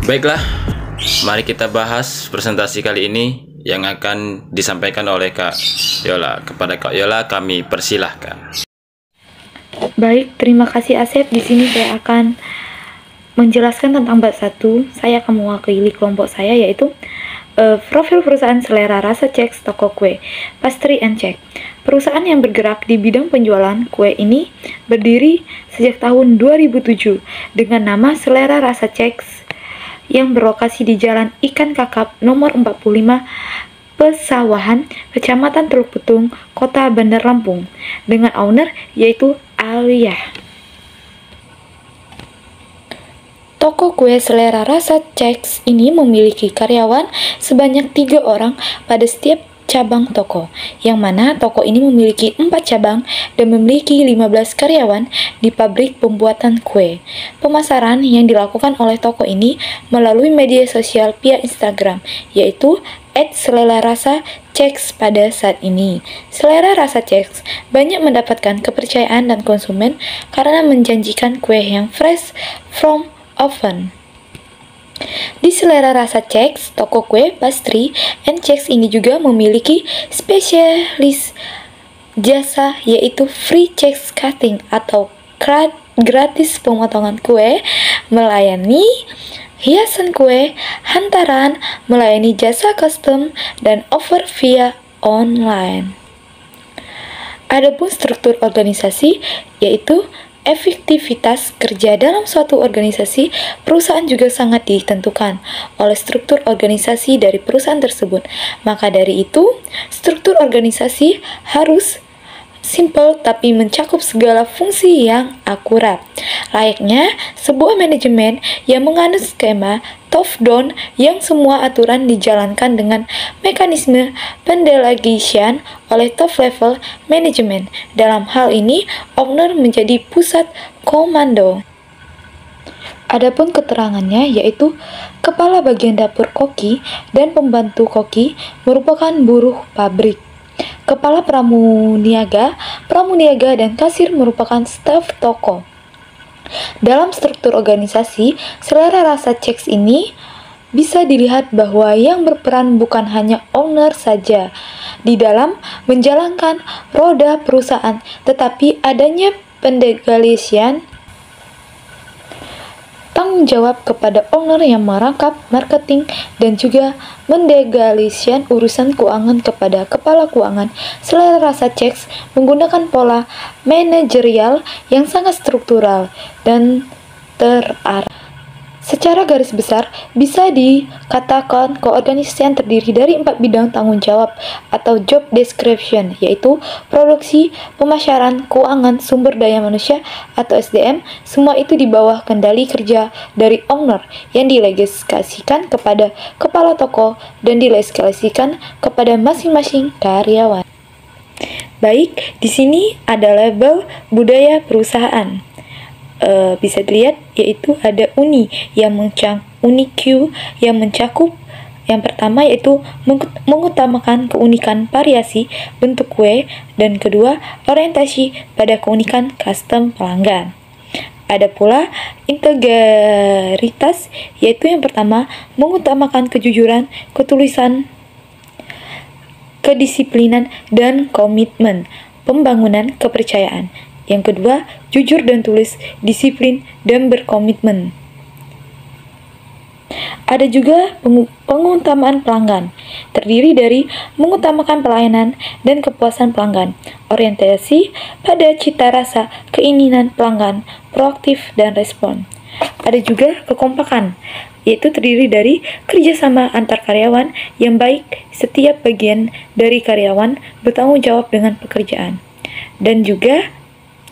Baiklah, mari kita bahas presentasi kali ini yang akan disampaikan oleh Kak Yola. Kepada Kak Yola kami persilahkan. Baik, terima kasih Asep. Di sini saya akan menjelaskan tentang bab 1. Saya akan mewakili kelompok saya, yaitu profil perusahaan selera rasa Chex toko kue Pastry and Chex. Perusahaan yang bergerak di bidang penjualan kue ini berdiri sejak tahun 2007 dengan nama Selera Rasa Chex yang berlokasi di Jalan Ikan Kakap nomor 45 Pesawahan, Kecamatan Teluk Betung, Kota Bandar Lampung, dengan owner yaitu Aliyah. Toko kue Selera Rasa Chex ini memiliki karyawan sebanyak 3 orang pada setiap cabang toko, yang mana toko ini memiliki 4 cabang dan memiliki 15 karyawan di pabrik pembuatan kue. Pemasaran yang dilakukan oleh toko ini melalui media sosial via Instagram, yaitu @selerarasa_chex pada saat ini. Selera Rasa Chex banyak mendapatkan kepercayaan dan konsumen karena menjanjikan kue yang fresh from oven. Di Selera Rasa Chex, toko kue Pastry and Chex ini juga memiliki spesialis jasa, yaitu free chex cutting atau gratis pemotongan kue, melayani hiasan kue, hantaran, melayani jasa custom, dan offer via online. Adapun struktur organisasi, yaitu efektivitas kerja dalam suatu organisasi perusahaan juga sangat ditentukan oleh struktur organisasi dari perusahaan tersebut. Maka dari itu, struktur organisasi harus simple tapi mencakup segala fungsi yang akurat. Layaknya sebuah manajemen yang menganut skema top-down yang semua aturan dijalankan dengan mekanisme pendelegasian oleh top level manajemen. Dalam hal ini, owner menjadi pusat komando. Adapun keterangannya, yaitu kepala bagian dapur koki dan pembantu koki merupakan buruh pabrik. Kepala pramuniaga, dan kasir merupakan staf toko. Dalam struktur organisasi, Selera Rasa Chex ini bisa dilihat bahwa yang berperan bukan hanya owner saja di dalam menjalankan roda perusahaan, tetapi adanya pendelegasian tanggung jawab kepada owner yang merangkap marketing dan juga mendelegasikan urusan keuangan kepada kepala keuangan. Selera Rasa Chex menggunakan pola manajerial yang sangat struktural dan terarah. Secara garis besar, bisa dikatakan keorganisasian terdiri dari 4 bidang tanggung jawab atau job description, yaitu produksi, pemasaran, keuangan, sumber daya manusia atau SDM. Semua itu di bawah kendali kerja dari owner yang didelegasikan kepada kepala toko dan didelegasikan kepada masing-masing karyawan. Baik, di sini ada label budaya perusahaan. Bisa dilihat, yaitu ada UNI UNIQ yang mencakup yang pertama, yaitu mengutamakan keunikan variasi bentuk kue, dan kedua, orientasi pada keunikan custom pelanggan. Ada pula integritas, yaitu yang pertama mengutamakan kejujuran, ketulisan, kedisiplinan, dan komitmen pembangunan kepercayaan. Yang kedua, jujur dan tulus, disiplin, dan berkomitmen. Ada juga pengutamaan pelanggan, terdiri dari mengutamakan pelayanan dan kepuasan pelanggan, orientasi pada cita rasa, keinginan pelanggan, proaktif dan respon. Ada juga kekompakan, yaitu terdiri dari kerjasama antar karyawan yang baik, setiap bagian dari karyawan bertanggung jawab dengan pekerjaan. Dan juga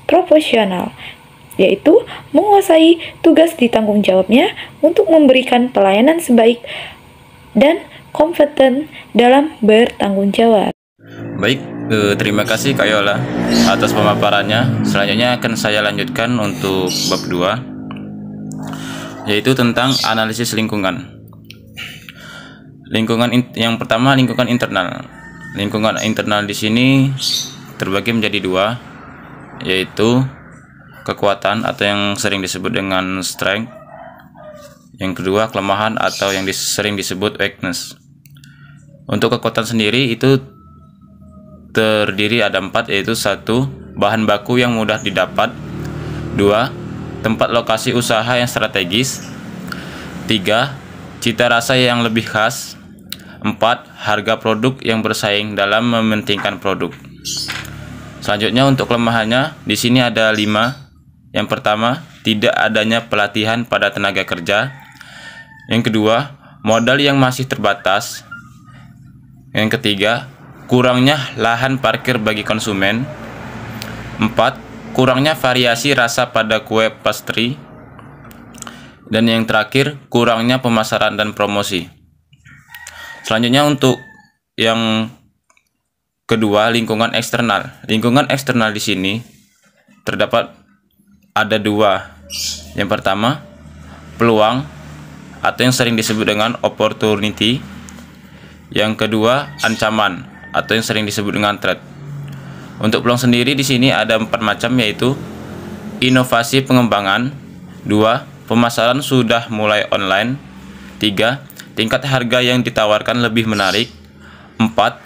proporsional, yaitu menguasai tugas ditanggung jawabnya untuk memberikan pelayanan sebaik dan kompeten dalam bertanggung jawab. Baik, terima kasih Kak Yola atas pemaparannya. Selanjutnya akan saya lanjutkan untuk bab 2, yaitu tentang analisis lingkungan. Yang pertama, lingkungan internal. Lingkungan internal di sini terbagi menjadi 2, yaitu kekuatan atau yang sering disebut dengan strength. Yang kedua, kelemahan atau yang sering disebut weakness. Untuk kekuatan sendiri itu terdiri ada 4, yaitu 1. Bahan baku yang mudah didapat. 2. Tempat lokasi usaha yang strategis. 3. Cita rasa yang lebih khas. 4. Harga produk yang bersaing dalam mementingkan produk. Selanjutnya untuk kelemahannya di sini ada 5. Yang pertama, tidak adanya pelatihan pada tenaga kerja. Yang kedua, modal yang masih terbatas. Yang ketiga, kurangnya lahan parkir bagi konsumen. 4. Kurangnya variasi rasa pada kue pastry. Dan yang terakhir, kurangnya pemasaran dan promosi. Selanjutnya untuk yang kedua, lingkungan eksternal. Lingkungan eksternal di sini terdapat ada 2. Yang pertama, peluang atau yang sering disebut dengan opportunity. Yang kedua, ancaman atau yang sering disebut dengan threat. Untuk peluang sendiri di sini ada 4 macam, yaitu inovasi pengembangan. 2. Pemasaran sudah mulai online. 3. Tingkat harga yang ditawarkan lebih menarik. 4.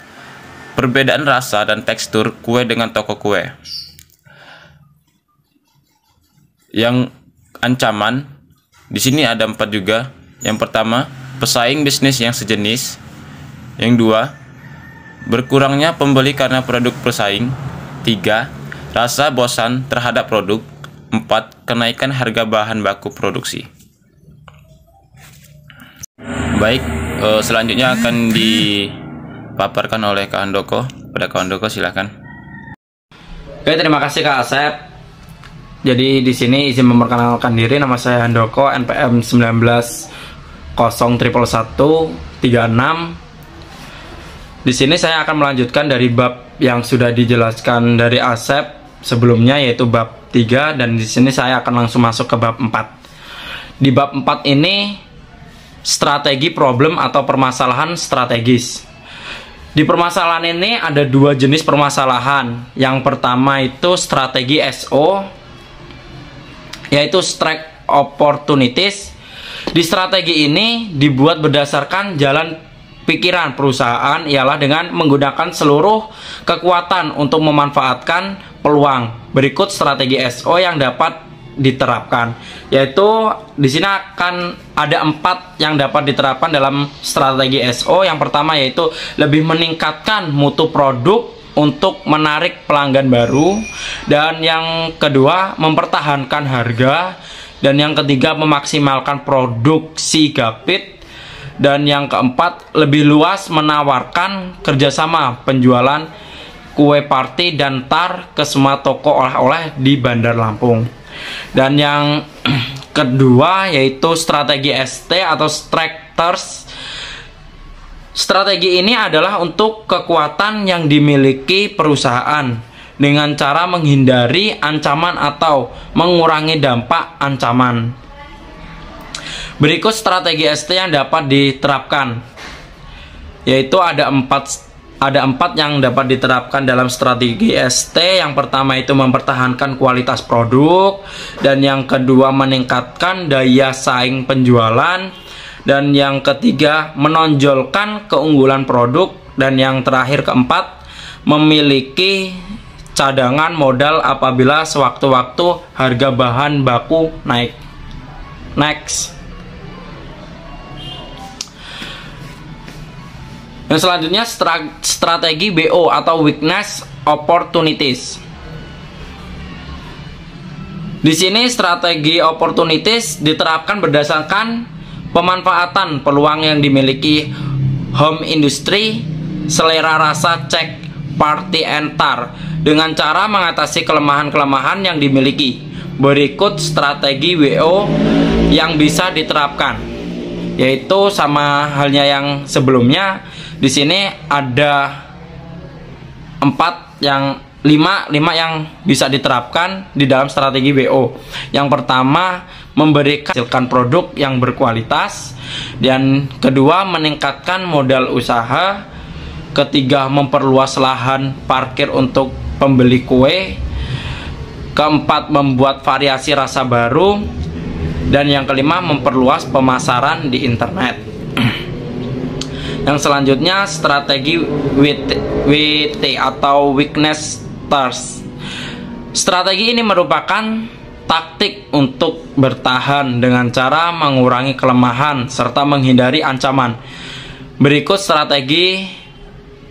Perbedaan rasa dan tekstur kue dengan toko kue. Yang ancaman di sini ada 4 juga. Yang pertama, pesaing bisnis yang sejenis. Yang 2, berkurangnya pembeli karena produk pesaing. 3. Rasa bosan terhadap produk. 4. Kenaikan harga bahan baku produksi. Baik, selanjutnya akan dipaparkan oleh Kak Handoko. Pada Kak Handoko, silakan. Oke, terima kasih Kak Asep. Jadi di sini izin memperkenalkan diri, nama saya Handoko, NPM 19011136. Di sini saya akan melanjutkan dari bab yang sudah dijelaskan dari Asep sebelumnya, yaitu bab 3, dan di sini saya akan langsung masuk ke bab 4. Di bab 4 ini strategi problem atau permasalahan strategis. Di permasalahan ini ada 2 jenis permasalahan. Yang pertama itu strategi SO, yaitu strike opportunities. Di strategi ini dibuat berdasarkan jalan pikiran perusahaan, ialah dengan menggunakan seluruh kekuatan untuk memanfaatkan peluang. Berikut strategi SO yang dapat diterapkan, yaitu di sini akan ada 4 yang dapat diterapkan dalam strategi SO. Yang pertama yaitu lebih meningkatkan mutu produk untuk menarik pelanggan baru, dan yang kedua mempertahankan harga, dan yang ketiga memaksimalkan produksi gapit, dan yang keempat lebih luas menawarkan kerjasama penjualan kue party dan tar ke semua toko oleh-oleh di Bandar Lampung. Dan yang kedua yaitu strategi ST atau strikers. Strategi ini adalah untuk kekuatan yang dimiliki perusahaan dengan cara menghindari ancaman atau mengurangi dampak ancaman. Berikut strategi ST yang dapat diterapkan, yaitu ada 4 yang dapat diterapkan dalam strategi ST. Yang pertama itu mempertahankan kualitas produk, dan yang kedua meningkatkan daya saing penjualan, dan yang ketiga menonjolkan keunggulan produk, dan yang terakhir keempat memiliki cadangan modal apabila sewaktu-waktu harga bahan baku naik. Next. Yang selanjutnya strategi BO atau weakness opportunities. Di sini strategi opportunities diterapkan berdasarkan pemanfaatan peluang yang dimiliki home industry, selera rasa, cek, party and tar dengan cara mengatasi kelemahan-kelemahan yang dimiliki. Berikut strategi WO yang bisa diterapkan, yaitu sama halnya yang sebelumnya. Di sini ada lima yang bisa diterapkan di dalam strategi WO. Yang pertama, memberikan produk yang berkualitas. Dan kedua, meningkatkan modal usaha. Ketiga, memperluas lahan parkir untuk pembeli kue. Keempat, membuat variasi rasa baru. Dan yang kelima, memperluas pemasaran di internet. Yang selanjutnya, strategi WT atau weakness thirst. Strategi ini merupakan taktik untuk bertahan dengan cara mengurangi kelemahan serta menghindari ancaman. Berikut strategi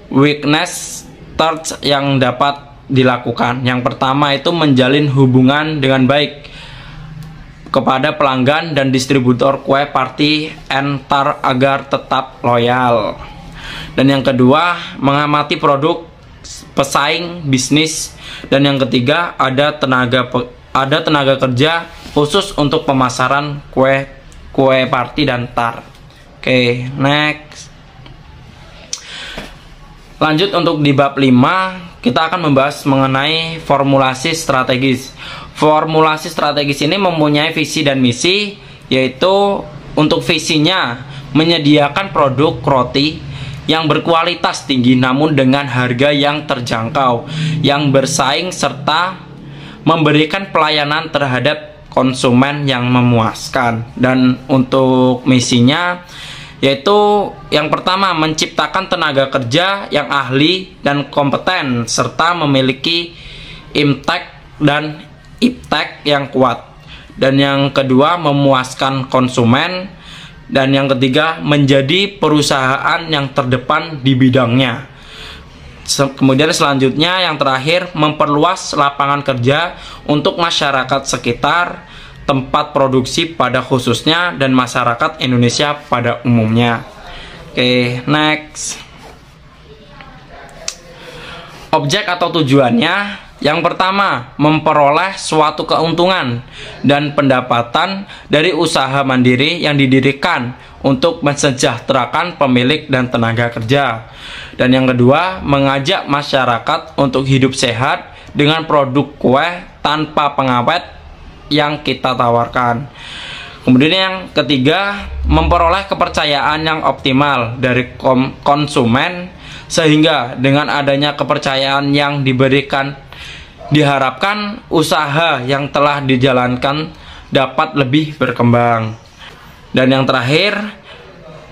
weakness thirst yang dapat dilakukan. Yang pertama itu menjalin hubungan dengan baik kepada pelanggan dan distributor kue party entar agar tetap loyal. Dan yang kedua, mengamati produk pesaing bisnis. Dan yang ketiga, ada tenaga kerja khusus untuk pemasaran kue party dan tar. Oke, next. Lanjut untuk di bab 5, kita akan membahas mengenai formulasi strategis. Formulasi strategis ini mempunyai visi dan misi, yaitu untuk visinya menyediakan produk roti yang berkualitas tinggi namun dengan harga yang terjangkau, yang bersaing serta memberikan pelayanan terhadap konsumen yang memuaskan. Dan untuk misinya yaitu yang pertama, menciptakan tenaga kerja yang ahli dan kompeten serta memiliki impact dan iptek yang kuat. Dan yang kedua, memuaskan konsumen. Dan yang ketiga, menjadi perusahaan yang terdepan di bidangnya. Kemudian selanjutnya yang terakhir, memperluas lapangan kerja untuk masyarakat sekitar tempat produksi pada khususnya dan masyarakat Indonesia pada umumnya. Oke, next. Objek atau tujuannya, yang pertama, memperoleh suatu keuntungan dan pendapatan dari usaha mandiri yang didirikan untuk mensejahterakan pemilik dan tenaga kerja. Dan yang kedua, mengajak masyarakat untuk hidup sehat dengan produk kue tanpa pengawet yang kita tawarkan. Kemudian yang ketiga, memperoleh kepercayaan yang optimal dari konsumen, sehingga dengan adanya kepercayaan yang diberikan, diharapkan usaha yang telah dijalankan dapat lebih berkembang. Dan yang terakhir,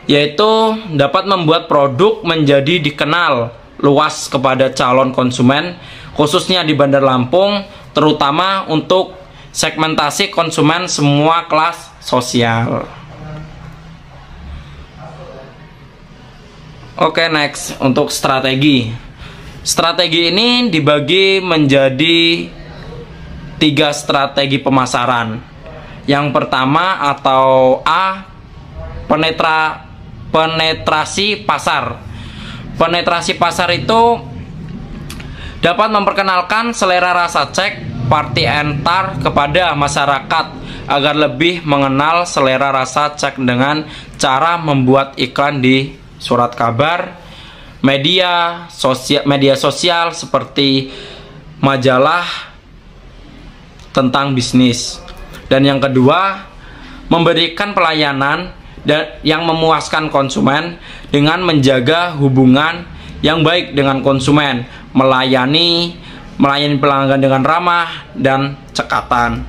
yaitu dapat membuat produk menjadi dikenal luas kepada calon konsumen, khususnya di Bandar Lampung, terutama untuk segmentasi konsumen semua kelas sosial. Oke, next, untuk strategi. Strategi ini dibagi menjadi 3 strategi pemasaran. Yang pertama atau A, penetrasi pasar. Penetrasi pasar itu dapat memperkenalkan selera rasa cek party entar kepada masyarakat agar lebih mengenal selera rasa cek dengan cara membuat iklan di surat kabar, media sosial seperti majalah tentang bisnis. Dan yang kedua, memberikan pelayanan yang memuaskan konsumen dengan menjaga hubungan yang baik dengan konsumen, melayani pelanggan dengan ramah dan cekatan.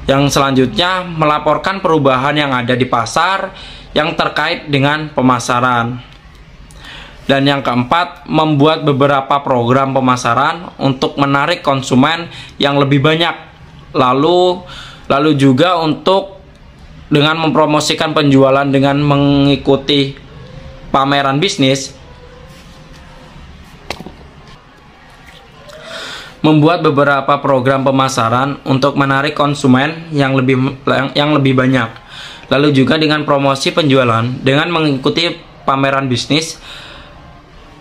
Yang selanjutnya, melaporkan perubahan yang ada di pasar yang terkait dengan pemasaran. Dan yang keempat, membuat beberapa program pemasaran untuk menarik konsumen yang lebih banyak. Lalu juga untuk dengan mempromosikan penjualan dengan mengikuti pameran bisnis. Membuat beberapa program pemasaran untuk menarik konsumen yang lebih banyak. Lalu juga dengan promosi penjualan dengan mengikuti pameran bisnis,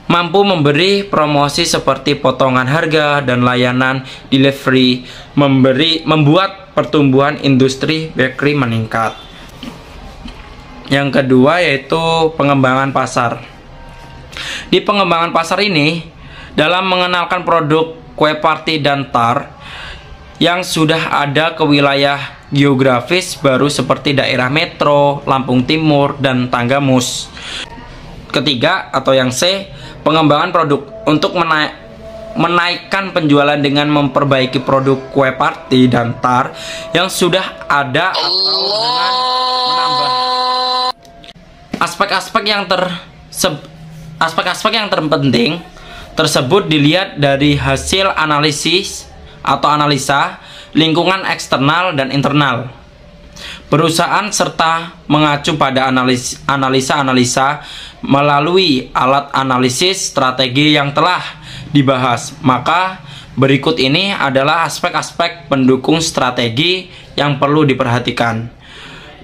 mampu memberi promosi seperti potongan harga dan layanan delivery, membuat pertumbuhan industri bakery meningkat. Yang kedua yaitu pengembangan pasar. Di pengembangan pasar ini dalam mengenalkan produk kue party dan tar yang sudah ada ke wilayah geografis baru seperti daerah metro, Lampung Timur, dan Tanggamus. Ketiga atau yang C, pengembangan produk untuk menaikkan penjualan dengan memperbaiki produk kue party dan tar yang sudah ada atau dengan menambah aspek-aspek yang terpenting tersebut dilihat dari hasil analisis atau analisa lingkungan eksternal dan internal perusahaan serta mengacu pada analisa-analisa melalui alat analisis strategi yang telah dibahas. Maka berikut ini adalah aspek-aspek pendukung strategi yang perlu diperhatikan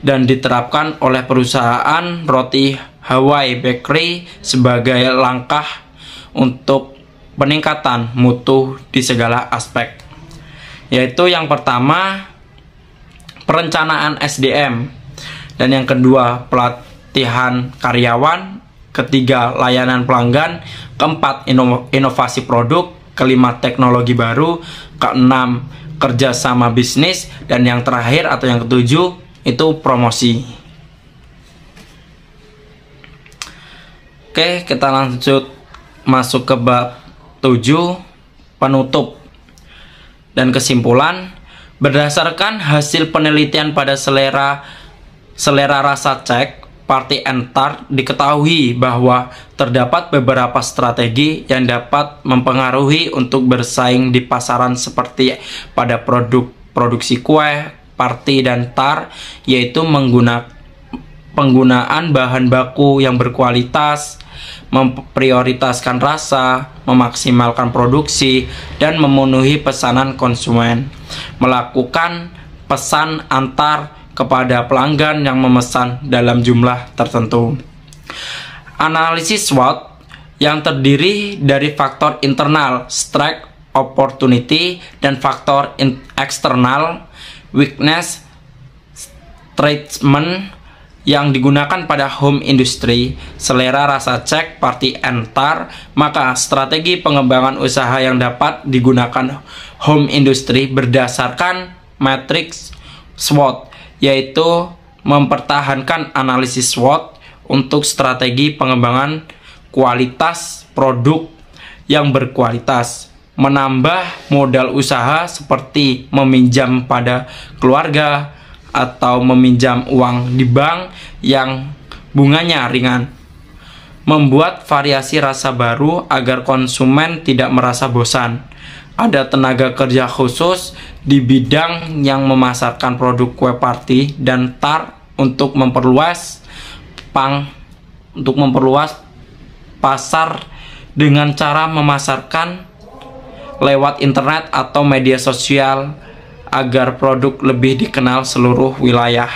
dan diterapkan oleh perusahaan roti Hawaii Bakery sebagai langkah untuk peningkatan mutu di segala aspek. Yaitu yang pertama, perencanaan SDM, dan yang kedua, pelatihan karyawan, ketiga, layanan pelanggan, keempat, inovasi produk, kelima, teknologi baru, keenam, kerjasama bisnis, dan yang terakhir atau yang ketujuh itu promosi. Oke, kita lanjut masuk ke bab 7, penutup dan kesimpulan. Berdasarkan hasil penelitian pada selera rasa cek party and tart, diketahui bahwa terdapat beberapa strategi yang dapat mempengaruhi untuk bersaing di pasaran seperti pada produksi kue, party, dan tart, yaitu penggunaan bahan baku yang berkualitas, memprioritaskan rasa, memaksimalkan produksi, dan memenuhi pesanan konsumen, melakukan pesan antar kepada pelanggan yang memesan dalam jumlah tertentu. Analisis SWOT yang terdiri dari faktor internal, strength, opportunity, dan faktor eksternal, weakness, treatment, yang digunakan pada home industry, selera rasa cek party and tart, maka strategi pengembangan usaha yang dapat digunakan home industry berdasarkan matriks SWOT, yaitu mempertahankan analisis SWOT untuk strategi pengembangan kualitas produk yang berkualitas, menambah modal usaha seperti meminjam pada keluarga atau meminjam uang di bank yang bunganya ringan, membuat variasi rasa baru agar konsumen tidak merasa bosan. Ada tenaga kerja khusus di bidang yang memasarkan produk kue party dan tart untuk memperluas pasar dengan cara memasarkan lewat internet atau media sosial agar produk lebih dikenal seluruh wilayah.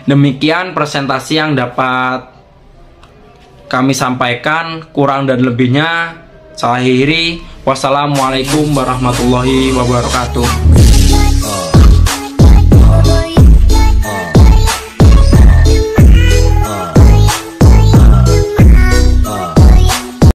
Demikian presentasi yang dapat kami sampaikan, kurang dan lebihnya saya akhiri. Wassalamualaikum warahmatullahi wabarakatuh.